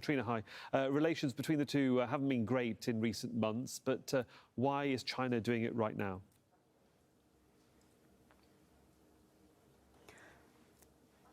Katrina, hi. Relations between the two haven't been great in recent months, but why is China doing it right now?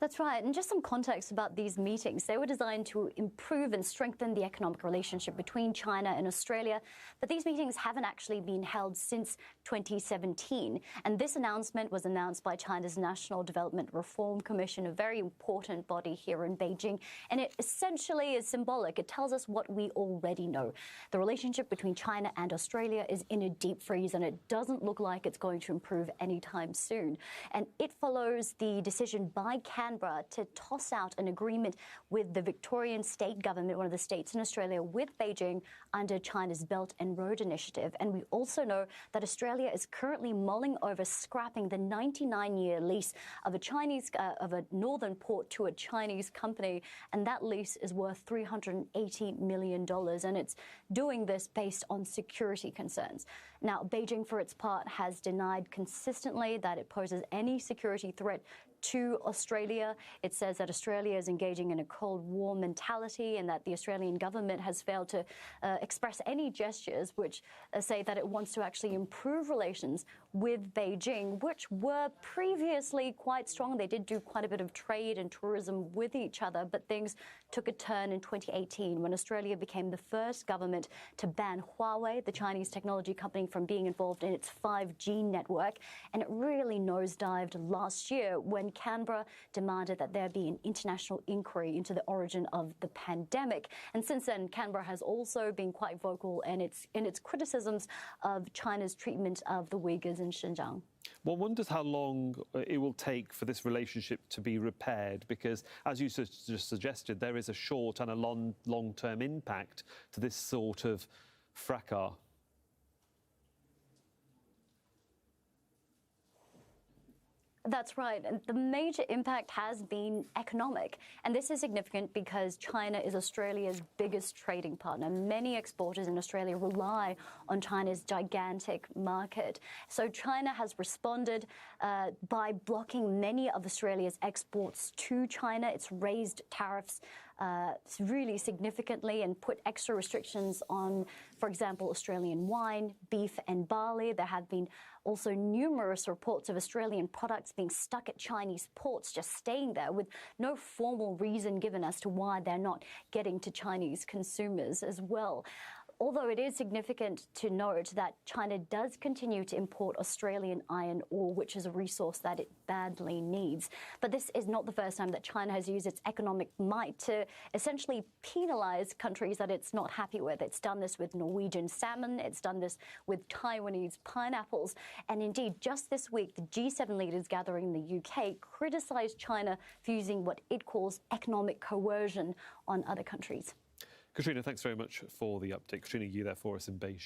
That's right. And just some context about these meetings. They were designed to improve and strengthen the economic relationship between China and Australia. But these meetings haven't actually been held since 2017. And this announcement was announced by China's National Development Reform Commission, a very important body here in Beijing. And it essentially is symbolic. It tells us what we already know. The relationship between China and Australia is in a deep freeze, and it doesn't look like it's going to improve anytime soon. And it follows the decision by Canberra to toss out an agreement with the Victorian state government, one of the states in Australia, with Beijing under China's Belt and Road Initiative. And we also know that Australia is currently mulling over scrapping the 99-year lease of a northern port to a Chinese company, and that lease is worth $380 million, and it's doing this based on security concerns. Now, Beijing, for its part, has denied consistently that it poses any security threat to Australia. It says that Australia is engaging in a Cold War mentality and that the Australian government has failed to express any gestures which say that it wants to actually improve relations with Beijing, which were previously quite strong. They did do quite a bit of trade and tourism with each other, but things took a turn in 2018 when Australia became the first government to ban Huawei, the Chinese technology company, from being involved in its 5G network. And it really nosedived last year when Canberra demanded that there be an international inquiry into the origin of the pandemic. And since then, Canberra has also been quite vocal in its criticisms of China's treatment of the Uyghurs in Xinjiang. One wonders how long it will take for this relationship to be repaired, because, as you just suggested, there is a short and a long-term impact to this sort of fracas. That's right. And the major impact has been economic. And this is significant because China is Australia's biggest trading partner. Many exporters in Australia rely on China's gigantic market. So China has responded by blocking many of Australia's exports to China. It's raised tariffs really significantly and put extra restrictions on, for example, Australian wine, beef and barley. There have been also numerous reports of Australian products being stuck at Chinese ports, just staying there with no formal reason given as to why they're not getting to Chinese consumers as well. Although it is significant to note that China does continue to import Australian iron ore, which is a resource that it badly needs. But this is not the first time that China has used its economic might to essentially penalize countries that it's not happy with. It's done this with Norwegian salmon. It's done this with Taiwanese pineapples. And indeed, just this week, the G7 leaders gathering in the UK criticized China for using what it calls economic coercion on other countries. Katrina, thanks very much for the update. Katrina Yu there for us in Beijing.